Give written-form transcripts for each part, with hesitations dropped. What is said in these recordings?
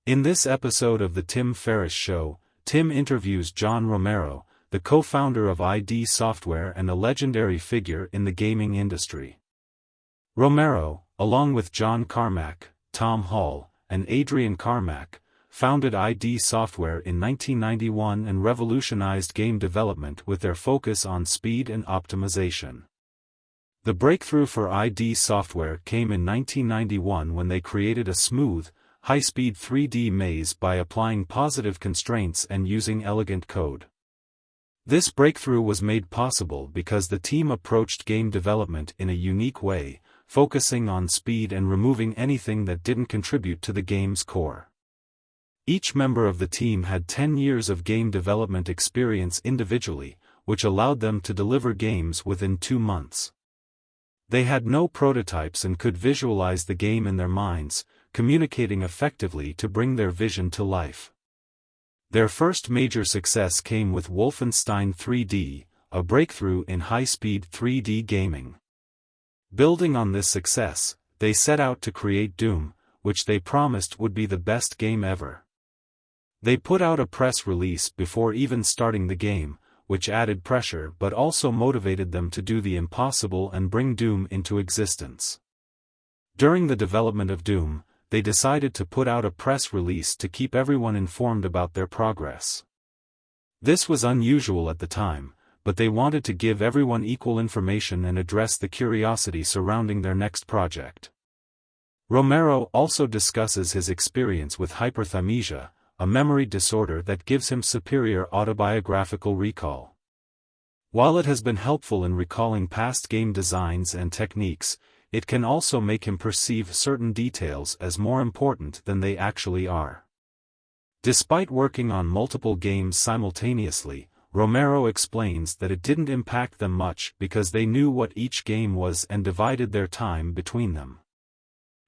In this episode of the Tim Ferriss Show, Tim interviews John Romero, the co-founder of ID Software and a legendary figure in the gaming industry. Romero, along with John Carmack, Tom Hall, and Adrian Carmack, founded ID Software in 1991 and revolutionized game development with their focus on speed and optimization. The breakthrough for ID Software came in 1991 when they created a smooth, high-speed 3D maze by applying positive constraints and using elegant code. This breakthrough was made possible because the team approached game development in a unique way, focusing on speed and removing anything that didn't contribute to the game's core. Each member of the team had 10 years of game development experience individually, which allowed them to deliver games within 2 months. They had no prototypes and could visualize the game in their minds, communicating effectively to bring their vision to life. Their first major success came with Wolfenstein 3D, a breakthrough in high-speed 3D gaming. Building on this success, they set out to create Doom, which they promised would be the best game ever. They put out a press release before even starting the game, which added pressure but also motivated them to do the impossible and bring Doom into existence. During the development of Doom, they decided to put out a press release to keep everyone informed about their progress. This was unusual at the time, but they wanted to give everyone equal information and address the curiosity surrounding their next project. Romero also discusses his experience with hyperthymesia, a memory disorder that gives him superior autobiographical recall. While it has been helpful in recalling past game designs and techniques, it can also make him perceive certain details as more important than they actually are. Despite working on multiple games simultaneously, Romero explains that it didn't impact them much because they knew what each game was and divided their time between them.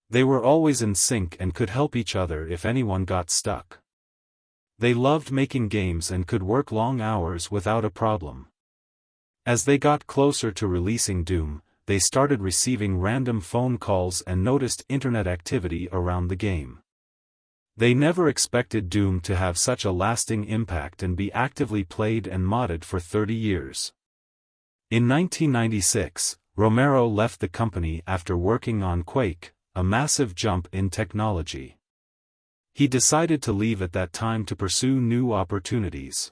They were always in sync and could help each other if anyone got stuck. They loved making games and could work long hours without a problem. As they got closer to releasing Doom, they started receiving random phone calls and noticed internet activity around the game. They never expected Doom to have such a lasting impact and be actively played and modded for 30 years. In 1996, Romero left the company after working on Quake, a massive jump in technology. He decided to leave at that time to pursue new opportunities.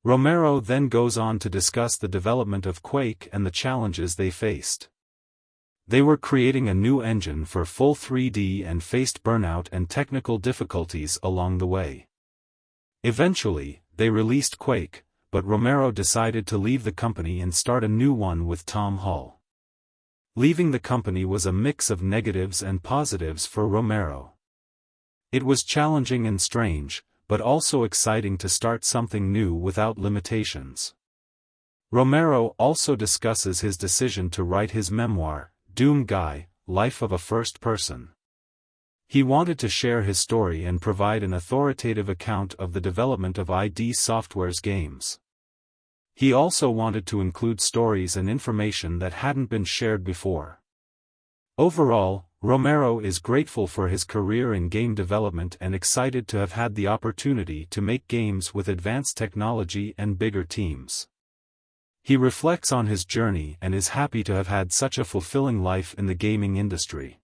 Romero then goes on to discuss the development of Quake and the challenges they faced. They were creating a new engine for full 3D and faced burnout and technical difficulties along the way. Eventually, they released Quake, but Romero decided to leave the company and start a new one with Tom Hall. Leaving the company was a mix of negatives and positives for Romero. It was challenging and strange, but also exciting to start something new without limitations. Romero also discusses his decision to write his memoir, Doom Guy, Life of a First Person. He wanted to share his story and provide an authoritative account of the development of ID Software's games. He also wanted to include stories and information that hadn't been shared before. Overall, Romero is grateful for his career in game development and excited to have had the opportunity to make games with advanced technology and bigger teams. He reflects on his journey and is happy to have had such a fulfilling life in the gaming industry.